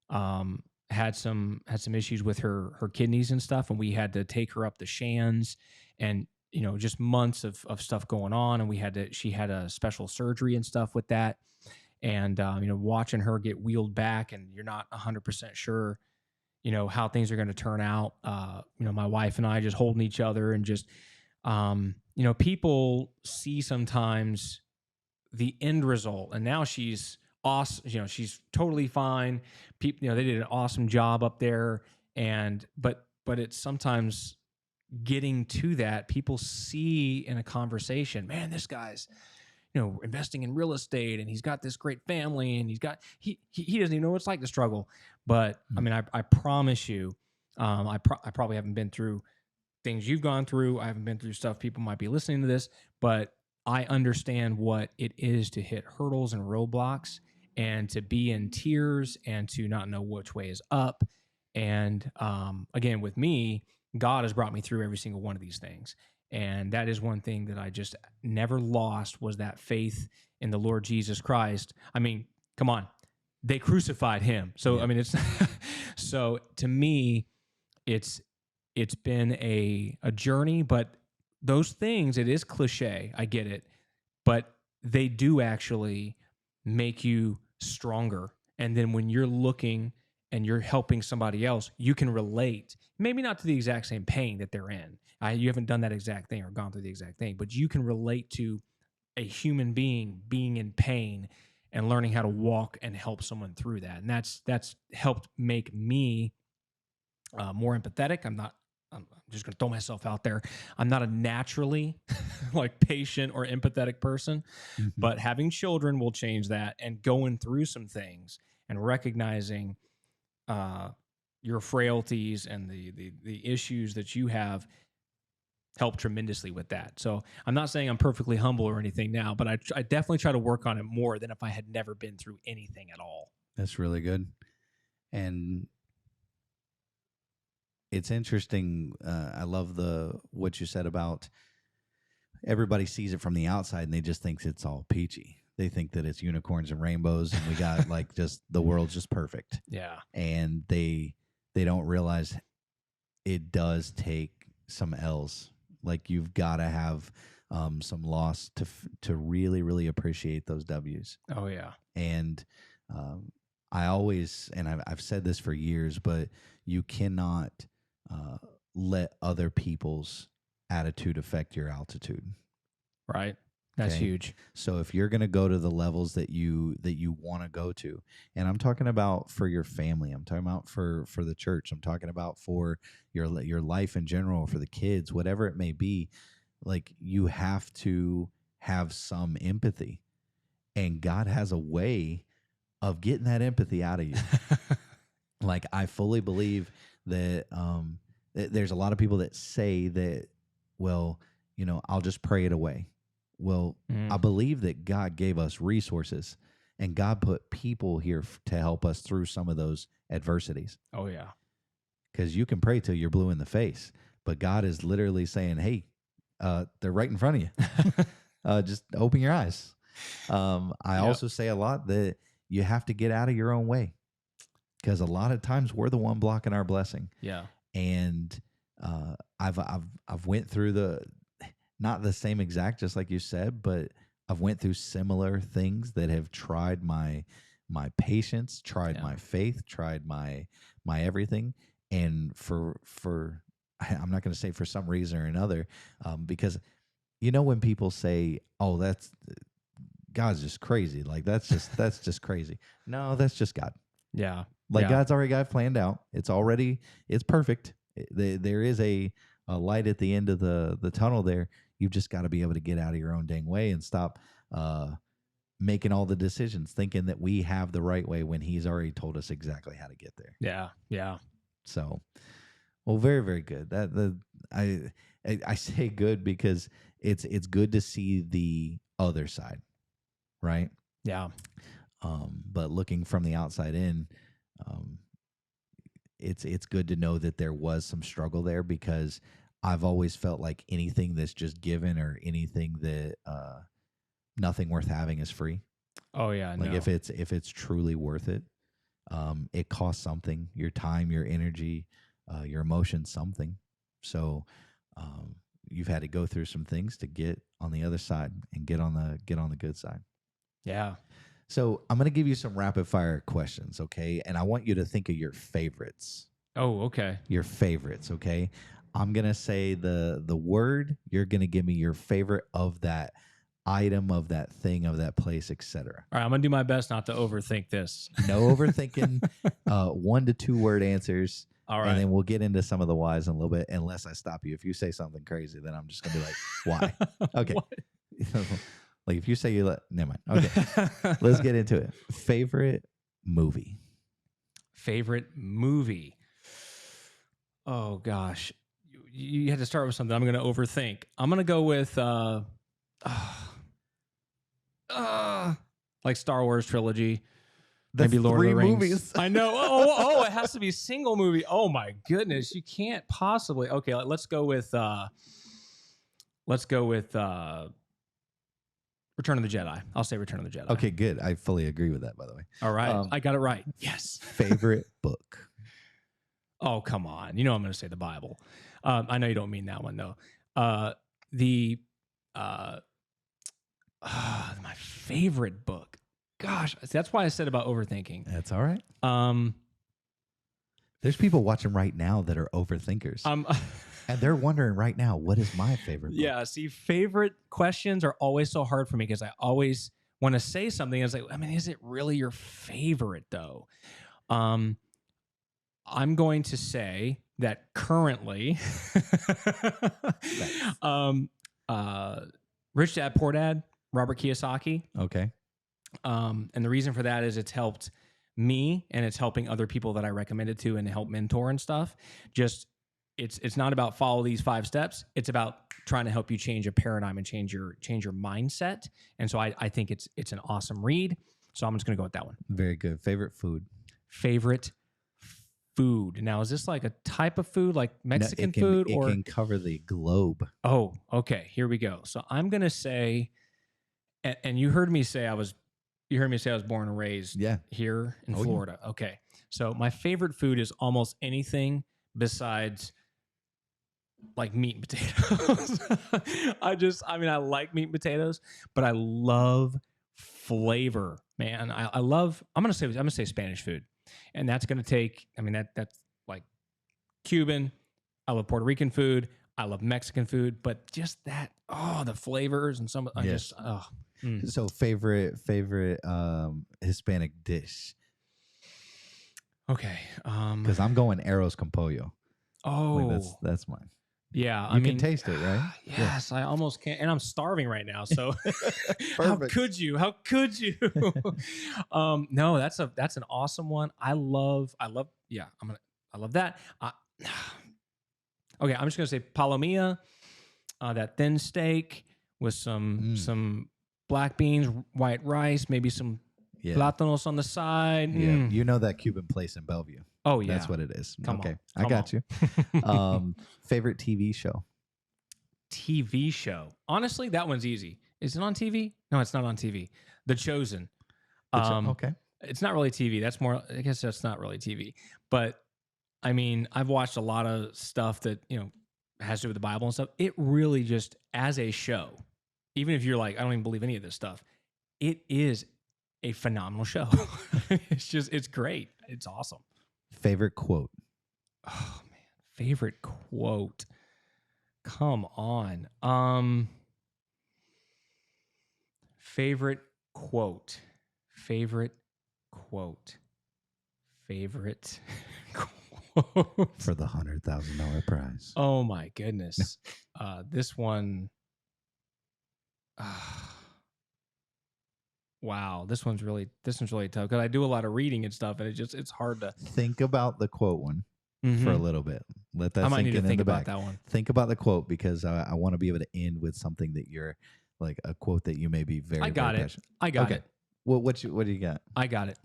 had some issues with her kidneys and stuff, and we had to take her up the Shands, and just months of stuff going on, and she had a special surgery and stuff with that. And watching her get wheeled back, and you're not 100% sure how things are going to turn out. My wife and I just holding each other, and just people see sometimes the end result, and now she's awesome. She's totally fine. People, they did an awesome job up there. And but it's sometimes getting to that, people see in a conversation, man, this guy's investing in real estate, and he's got this great family, and he doesn't even know what it's like to struggle. But I Mm. mean, I promise you, I probably haven't been through things you've gone through. I haven't been through stuff people might be listening to this, but I understand what it is to hit hurdles and roadblocks, and to be in tears, and to not know which way is up. And again, with me, God has brought me through every single one of these things. And that is one thing that I just never lost, was that faith in the Lord Jesus Christ. I mean, come on, they crucified him. So, Yeah. I mean, it's so to me, it's been a journey, but those things, it is cliche. I get it, but they do actually make you stronger. And then when you're looking and you're helping somebody else, you can relate, maybe not to the exact same pain that they're in. You haven't done that exact thing or gone through the exact thing, but you can relate to a human being in pain and learning how to walk and help someone through that. And that's helped make me more empathetic. I'm just going to throw myself out there. I'm not a naturally like patient or empathetic person, Mhm. but having children will change that, and going through some things and recognizing uh, your frailties and the issues that you have help tremendously with that. So I'm not saying I'm perfectly humble or anything now, but I definitely try to work on it more than if I had never been through anything at all. That's really good. And it's interesting. I love what you said about everybody sees it from the outside and they just think it's all peachy. They think that it's unicorns and rainbows and we got like just the world's just perfect. Yeah. And they don't realize it does take some L's. Like you've got to have some loss to really really appreciate those W's. Oh yeah. And I always, and I've said this for years, but you cannot let other people's attitude affect your altitude. Right. That's Okay. huge. So if you're going to go to the levels that you want to go to, and I'm talking about for your family, I'm talking about for the church, I'm talking about for your life in general, for the kids, whatever it may be, like you have to have some empathy, and God has a way of getting that empathy out of you. Like I fully believe that there's a lot of people that say that, well, I'll just pray it away. Well, I believe that God gave us resources and God put people here to help us through some of those adversities. Oh yeah. Because you can pray till you're blue in the face, but God is literally saying, hey, they're right in front of you. Just open your eyes. I also say a lot that you have to get out of your own way, because a lot of times we're the one blocking our blessing. Yeah. And I've went through not the same exact, just like you said, but I've went through similar things that have tried my patience, tried my faith, tried my everything. And for I'm not going to say for some reason or another, because when people say, "Oh, that's God's just crazy," like that's just crazy. No, that's just God. Yeah. Like God's already got it planned out. It's perfect. There is a light at the end of the tunnel there. You've just got to be able to get out of your own dang way and stop making all the decisions, thinking that we have the right way when He's already told us exactly how to get there. Yeah. Yeah. So, well, very, very good. I say good because it's good to see the other side, right? Yeah. But looking from the outside in, it's good to know that there was some struggle there, because I've always felt like anything that's just given, or anything that nothing worth having is free. Oh yeah. Like No. if it's truly worth it, it costs something: your time, your energy, your emotions, something. So you've had to go through some things to get on the other side and get on the good side. Yeah. So I'm going to give you some rapid fire questions, okay? And I want you to think of your favorites. Oh, okay. Your favorites, okay? I'm going to say the word, you're going to give me your favorite of that item, of that thing, of that place, etc. All right, I'm gonna do my best not to overthink this. No overthinking. 1 to 2 word answers. All right. And then we'll get into some of the whys in a little bit, unless I stop you. If you say something crazy, then I'm just going to be like, why? Okay. Like if you say never mind. Okay. Let's get into it. Favorite movie? Favorite movie? Oh gosh, you had to start with something. I'm going to overthink. I'm going to go with like Star Wars trilogy. That's maybe Lord 3 of the Rings. movies. I know. Oh, it has to be a single movie. Oh my goodness, you can't possibly. Okay, let's go with let's go with Return of the Jedi. I'll say Return of the Jedi. Okay, good. I fully agree with that, by the way. All right. I got it right. Yes. Favorite book? Oh, come on. You know I'm going to say the Bible. I know you don't mean that one, though. The my favorite book. Gosh, that's why I said about overthinking. That's all right. There's people watching right now that are overthinkers. And they're wondering right now, what is my favorite book? Yeah, see, favorite questions are always so hard for me because I always want to say something. It's like, I mean, is it really your favorite, though? I'm going to say that currently, Rich Dad, Poor Dad, Robert Kiyosaki. Okay. And the reason for that is it's helped me and it's helping other people that I recommended to and help mentor and stuff. Just it's not about follow these 5 steps. It's about trying to help you change a paradigm and change your mindset. And so I think it's an awesome read. So I'm just gonna go with that one. Very good. Favorite food? Favorite food. Now, is this like a type of food, like Mexican food, or it can cover the globe? Oh, okay. Here we go. So I'm gonna say, and you heard me say I was born and raised here in Florida. Yeah. Okay. So my favorite food is almost anything besides like meat and potatoes. I like meat and potatoes, but I love flavor, man. I'm gonna say Spanish food. And that's gonna take, that's like Cuban. I love Puerto Rican food. I love Mexican food, but just that, the flavors and some So favorite Hispanic dish. Okay. Because I'm going arroz con pollo. Oh, like that's mine. Yeah, you can taste it, right? Yes, yeah. I almost can't, and I'm starving right now. So, how could you? How could you? No, that's an awesome one. I love. Yeah, I love that. Okay, I'm just gonna say palomilla, that thin steak with some black beans, white rice, maybe some plátanos on the side. Yeah, you know that Cuban place in Bellevue. Oh yeah, that's what it is. Come okay, on. I got you. Favorite TV show? TV show. Honestly, that one's easy. Is it on TV? No, it's not on TV. The Chosen. Okay. It's not really TV. That's more. I guess that's not really TV. But I mean, I've watched a lot of stuff that has to do with the Bible and stuff. It really just, as a show, even if you're like, I don't even believe any of this stuff, it is a phenomenal show. It's great. It's awesome. Favorite quote? Oh man, favorite quote. Come on. Favorite quote. Favorite quote. Favorite quote. For the $100,000 prize. Oh my goodness. This one. Wow, this one's really tough because I do a lot of reading and stuff, and it's hard to think about the quote one for a little bit. Let that I might sink need to in think the about back. that one. Think about the quote because I want to be able to end with something that you're like a quote that you may be very. I got very it. passionate. I got it. What do you got? I got it.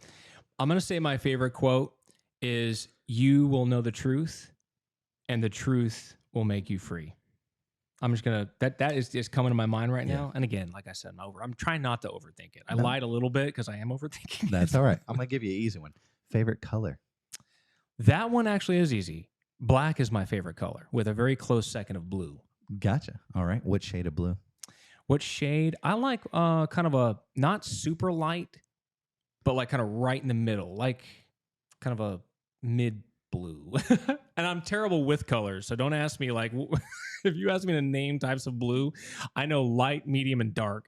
I'm gonna say my favorite quote is, "You will know the truth, and the truth will make you free." I'm just gonna that is just coming to my mind right now. And again, like I said, I'm trying not to overthink it. I lied a little bit because I am overthinking. That's all right. I'm gonna give you an easy one. Favorite color? That one actually is easy. Black is my favorite color, with a very close second of blue. Gotcha. All right. What shade of blue? What shade? I like kind of a not super light, but like kind of right in the middle, like kind of a mid blue. And I'm terrible with colors, so don't ask me like if you ask me to name types of blue, I know light, medium, and dark.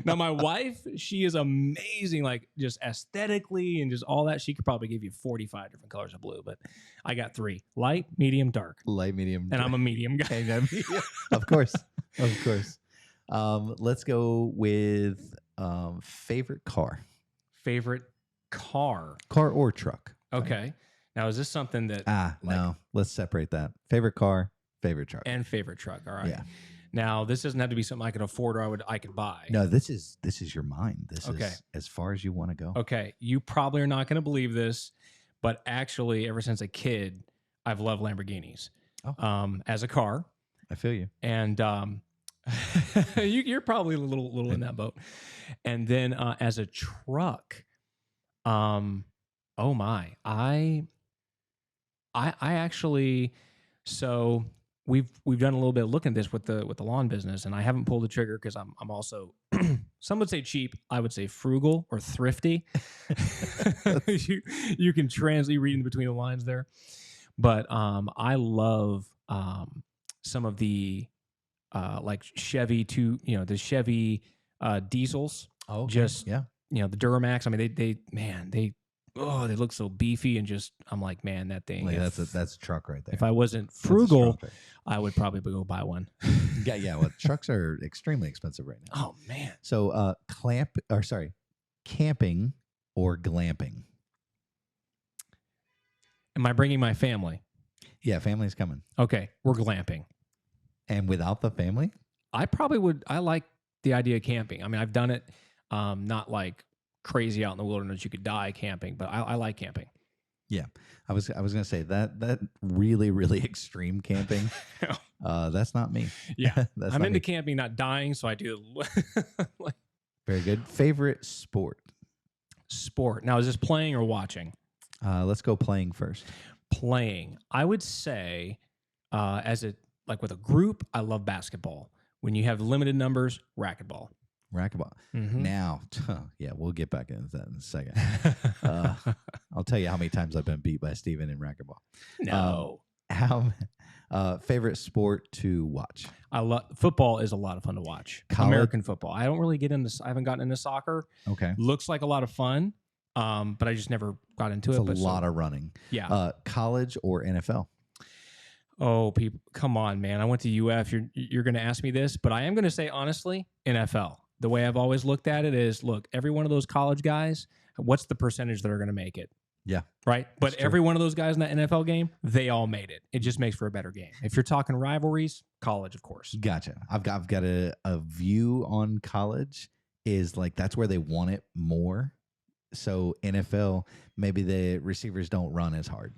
Now my wife, she is amazing, like just aesthetically and just all that. She could probably give you 45 different colors of blue, but I got 3: light, medium, dark. Light, medium, and dark. I'm a medium guy. Of course. Let's go with favorite car. Favorite car or truck. Okay. Now, is this something that no, let's separate that. Favorite car, favorite truck. And favorite truck. All right. Yeah. Now, this doesn't have to be something I can afford or I could buy. No, this is your mind. This is as far as you want to go. Okay. You probably are not going to believe this, but actually, ever since a kid, I've loved Lamborghinis as a car. I feel you. And you're probably a little in that boat. And then as a truck, oh my, I actually, so we've done a little bit of looking at this with the lawn business, and I haven't pulled the trigger because I'm also some would say cheap, I would say frugal or thrifty. You can translate reading between the lines there, but I love some of the like Chevy the Chevy diesels, Oh, okay. just Yeah. the Duramax. I mean, they look so beefy, and just I'm like, man, that thing. Like that's a truck right there. If I wasn't That's a frugal, strong truck. I would probably go buy one. Yeah. Well, trucks are extremely expensive right now. Oh man. So, camping or glamping? Am I bringing my family? Yeah, family's coming. Okay, we're glamping. And without the family? I probably would. I like the idea of camping. I mean, I've done it, not like crazy out in the wilderness. You could die camping, but I like camping. Yeah, I was gonna say that really really extreme camping. That's not me. Yeah, That's I'm not into me. camping, not dying, so I do. Like, Very good. Favorite sport? sport. Now, is this playing or watching? Let's go playing first. Playing. I would say, like with a group, I love basketball. When you have limited numbers, racquetball. Racquetball. Mhm. Now, yeah, we'll get back into that in a second. I'll tell you how many times I've been beat by Stephen in racquetball. No. Favorite sport to watch? I love football. Is a lot of fun to watch. College- American football. I don't really get into. I haven't gotten into soccer. Okay. Looks like a lot of fun, but I just never got into It's it. a lot of running. Yeah. College or NFL? Oh, people, come on, man! I went to UF. You're going to ask me this, but I am going to say honestly, NFL. The way I've always looked at it is, look, every one of those college guys, what's the percentage that are going to make it? Yeah. Right. But true. every one of those guys in that NFL game, they all made it. It just makes for a better game. If you're talking rivalries, college, of course. Gotcha. I've got a view on college is like that's where they want it more. So NFL, maybe the receivers don't run as hard.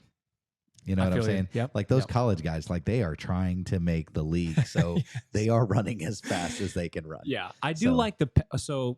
You know I what I'm feel you. saying? Yep. Like those Yep. college guys, like they are trying to make the league, so they are running as fast as they can run. Yeah, I do So- like so.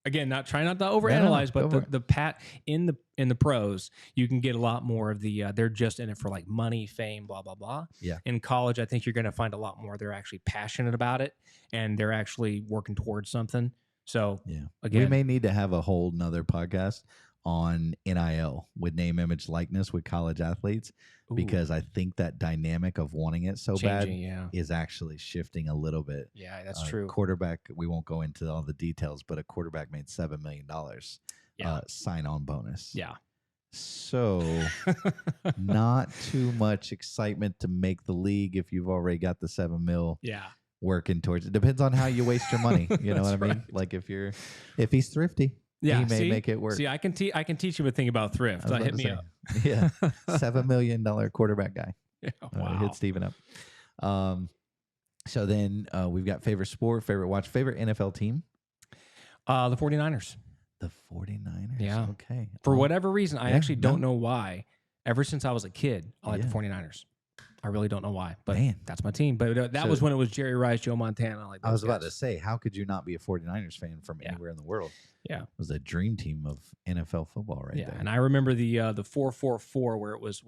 Again, try not to no, overanalyze, go for but it. the pat in the pros, you can get a lot more of the. They're just in it for like money, fame, blah blah blah. Yeah. In college, I think you're going to find a lot more. They're actually passionate about it, and they're actually working towards something. So Yeah. again, We may need to have a whole nother podcast on NIL with name, image, likeness with college athletes ooh, because I think that dynamic of wanting it so bad changing, yeah, is actually shifting a little bit. yeah, that's true. Quarterback, we won't go into all the details, but a quarterback made $7 million Yeah. sign-on bonus. Yeah, So not too much excitement to make the league if you've already got the 7 mil yeah, working towards it. Depends on how you waste your money. You know what I That's mean? right. Like if he's thrifty, yeah. he may see? make it work. See, I can teach you a thing about thrift. I was Hit about me to up. say, Yeah. $7 million quarterback guy. Yeah, wow. Hit Steven up. So then we've got favorite sport, favorite watch, favorite NFL team. The 49ers. The 49ers. Yeah. Okay. For Oh, whatever reason, I yeah, actually don't no. know why. Ever since I was a kid, I like Yeah. the 49ers. I really don't know why, but Man. that's my team. But that So- was when it was Jerry Rice, Joe Montana. Like I was those about to guys. say, how could you not be a 49ers fan from Yeah. anywhere in the world? Yeah. It was a dream team of NFL football right Yeah, there. and I remember the 4-4-4 where it was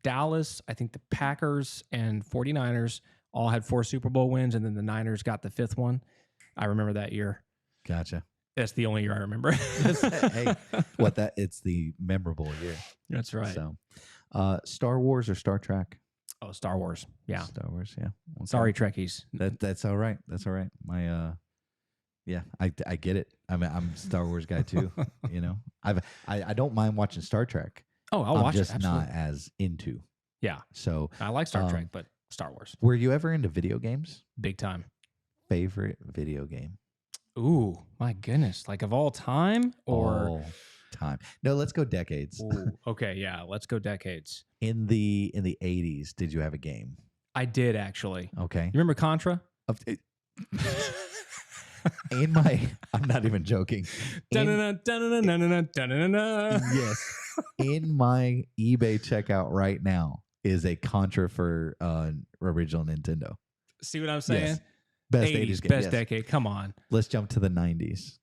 Dallas, I think the Packers and 49ers all had 4 Super Bowl wins, and then the Niners got the 5th one. I remember that year. Gotcha. That's the only year I remember. Hey, it's the memorable year. That's right. So, Star Wars or Star Trek? Oh, Star Wars. Yeah. Star Wars, yeah. Okay. Sorry, Trekkies. That's all right. That's all right. My yeah, I get it. I'm a Star Wars guy too. You know, I don't mind watching Star Trek. Oh, I'll I'm watch just it. Absolutely. not as into. Yeah. So, I like Star Um, Trek, but Star Wars, were you ever into video games? big time. Favorite video game? Ooh, my goodness! Like of all time, or All time? No, let's go decades. Ooh, okay, yeah, let's go decades. In the 80s, did you have a game? I did actually. Okay. You remember Contra? In my, I'm not even joking. In- Dun-dun-dun, dun-dun-dun, dun-dun-dun, dun-dun-dun. yes. In my eBay checkout right now is a Contra for original Nintendo. See what I'm saying? Yes. Best 80s, 80s game. best Yes. decade. Come on. Let's jump to the 90s.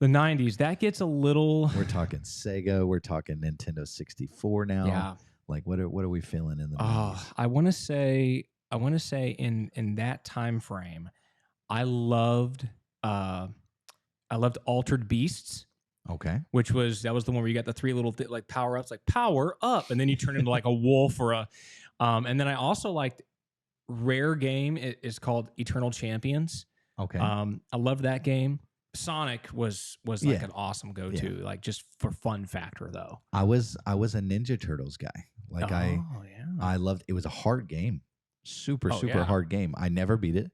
The 90s, that gets a little. We're talking Sega. We're talking Nintendo 64 now. Yeah. Like what are we feeling in the 90s? I want to say in that time frame, I loved Altered Beasts, Okay. that was the one where you got the three little like power ups, like power up, and then you turn into like a wolf or a. And then I also liked rare game. It's called Eternal Champions. Okay. I loved that game. Sonic was like Yeah. an awesome go-to, like just for fun factor though. I was a Ninja Turtles guy. Like yeah. I loved it. Was a hard game. Super yeah. hard game. I never beat it.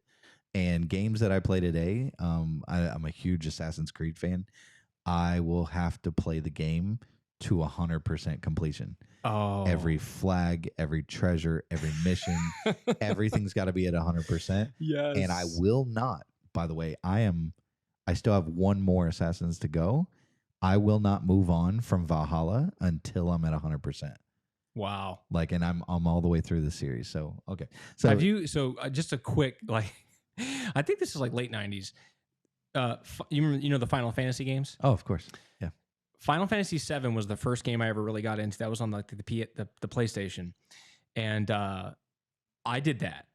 And games that I play today, I'm a huge Assassin's Creed fan. I will have to play the game to 100% completion. Oh. Every flag, every treasure, every mission, everything's got to be at 100%. Yes. And I will not, by the way, I still have one more Assassins to go. I will not move on from Valhalla until I'm at 100%. Wow. Like, and I'm all the way through the series. So, okay. So have you, just a quick, like, I think this is like late 90s. You know the Final Fantasy games? Oh, of course. Yeah. Final Fantasy VII was the first game I ever really got into. That was on like the PlayStation. And I did that.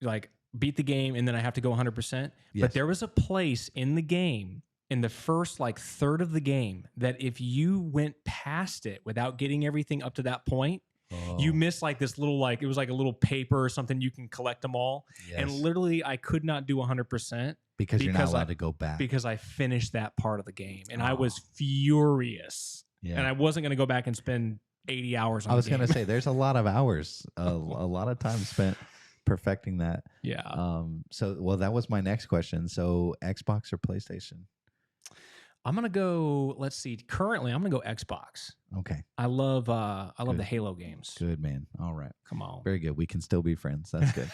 Like, beat the game, and then I have to go 100%. Yes. But there was a place in the game, in the first like third of the game, that if you went past it without getting everything up to that point, you missed like this little, like, it was like a little paper or something, you can collect them all. Yes. And literally I could not do 100% because you're not allowed to go back. because I finished that part of the game, and I was furious. Yeah. And I wasn't going to go back and spend 80 hours on I was the game. going to say, there's a lot of hours, a lot of time spent perfecting that. Yeah. Well, that was my next question. So Xbox or PlayStation? I'm going to go, let's see. Currently, I'm going to go Xbox. Okay. I love the Halo games. Good, man. All right. Come on. Very good. We can still be friends. That's good.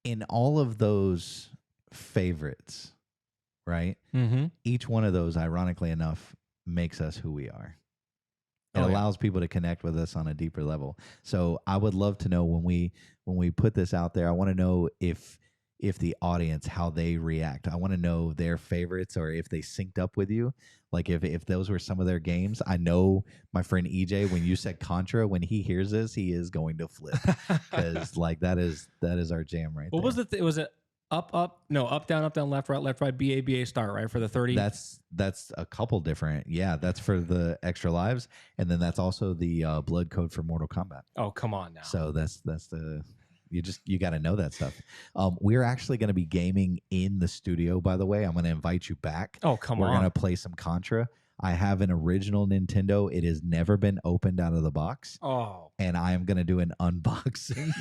In all of those favorites, right? Mm-hmm. Each one of those, ironically enough, makes us who we are. It Oh, yeah. allows people to connect with us on a deeper level. So I would love to know when we put this out there, I want to know if the audience, how they react. I want to know their favorites, or if they synced up with you. Like if those were some of their games. I know my friend EJ, when you said Contra, when he hears this, he is going to flip, because like that is our jam right there. What was the was it up, down, left, right, BA, start, right, for the 30? That's a couple different. Yeah, that's for the extra lives, and then that's also the blood code for Mortal Kombat. Oh, come on now. So that's the you got to know that stuff. We're actually going to be gaming in the studio, by the way. I'm going to invite you back. Oh, come We're on. going to play some Contra. I have an original Nintendo. It has never been opened out of the box. Oh. And I am going to do an unboxing.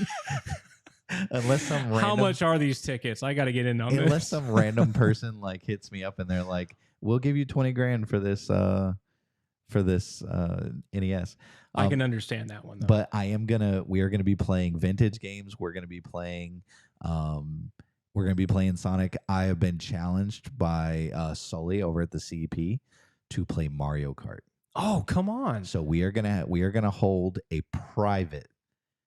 Unless some random, how much are these tickets? I got to get in on unless this. some random person like hits me up and they're like, "We'll give you $20,000 for this NES." I can understand that one though. But we are gonna be playing vintage games. We're gonna be playing Sonic. I have been challenged by Sully over at the CEP to play Mario Kart. Oh, come on. So we are gonna hold a private,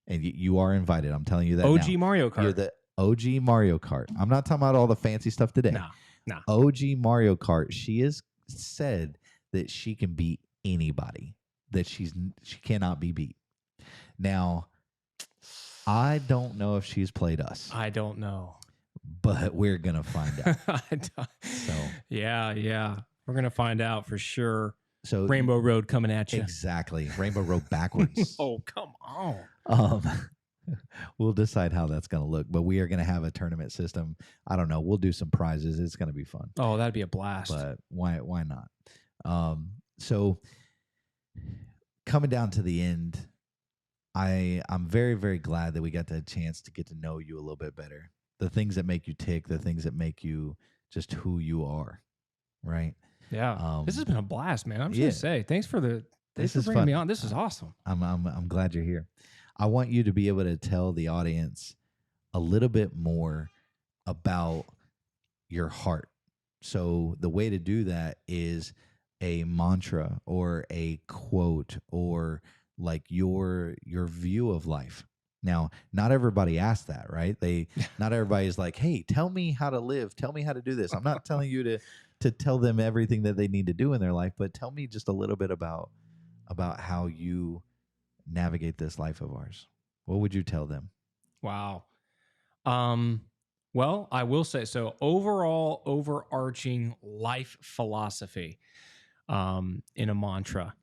and you are invited. I'm telling you that OG now. Mario Kart. You're the OG Mario Kart. I'm not talking about all the fancy stuff today. Nah. OG Mario Kart. She has said that she can beat anybody. That she cannot be beat. Now, I don't know if she's played us. I don't know. But we're gonna find out. So yeah. We're gonna find out for sure. So Rainbow Road coming at you. Exactly. Rainbow Road backwards. Oh, come on. We'll decide how that's going to look, but we are going to have a tournament system. I don't know. We'll do some prizes. It's going to be fun. Oh, that'd be a blast. But why not? So coming down to the end, I'm very, very glad that we got the chance to get to know you a little bit better. The things that make you tick, the things that make you just who you are, right? Yeah. This has been a blast, man. I'm just going to say, thanks for bringing me on. This is awesome. I'm glad you're here. I want you to be able to tell the audience a little bit more about your heart. So the way to do that is a mantra or a quote or like your view of life. Now, not everybody asks that, right? Not everybody is like, "Hey, tell me how to live. Tell me how to do this." I'm not telling you to tell them everything that they need to do in their life, but tell me just a little bit about how you navigate this life of ours. What would you tell them? Wow. Um, well, I will say so. Overall, overarching life philosophy in a mantra.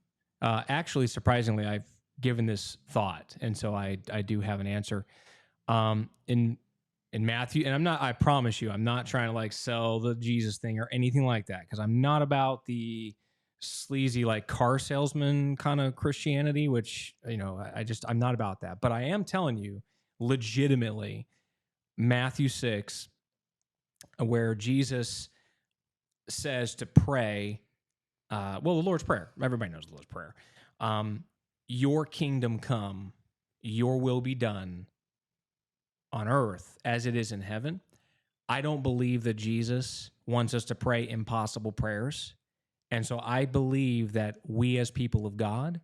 Actually, surprisingly, I've given this thought, and so I do have an answer. In Matthew, and I'm not. I promise you, I'm not trying to like sell the Jesus thing or anything like that because I'm not about the sleazy like car salesman kind of Christianity, which I'm not about that. But I am telling you, legitimately, Matthew 6, where Jesus says to pray. Well, the Lord's Prayer. Everybody knows the Lord's Prayer. Um, your kingdom come, your will be done on earth as it is in heaven. I don't believe that Jesus wants us to pray impossible prayers. And so I believe that we as people of God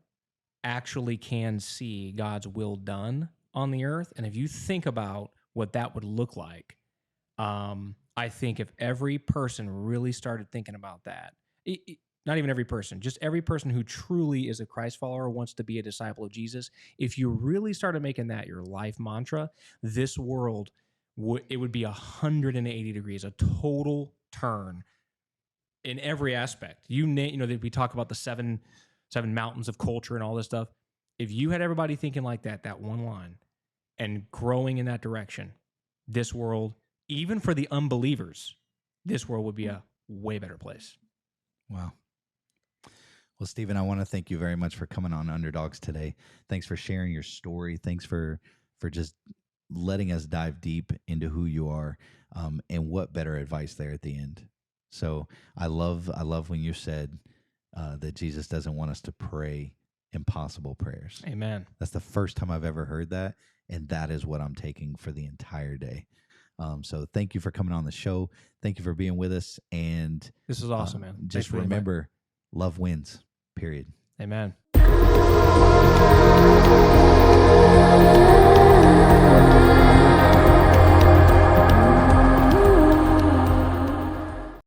actually can see God's will done on the earth. And if you think about what that would look like, I think if every person really started thinking about that, not even every person, just every person who truly is a Christ follower wants to be a disciple of Jesus. If you really started making that your life mantra, this world it would be 180 degrees, a total turn in every aspect. That we talk about the seven mountains of culture and all this stuff. If you had everybody thinking like that one line, and growing in that direction, this world, even for the unbelievers, this world would be a way better place. Wow. Well, Stephen, I want to thank you very much for coming on Underdogs today. Thanks for sharing your story. Thanks for just letting us dive deep into who you are, and what better advice there at the end. So I love when you said that Jesus doesn't want us to pray impossible prayers. Amen. That's the first time I've ever heard that, and that is what I'm taking for the entire day. So thank you for coming on the show. Thank you for being with us. And this is awesome, man. Just remember, love wins. Period. Amen.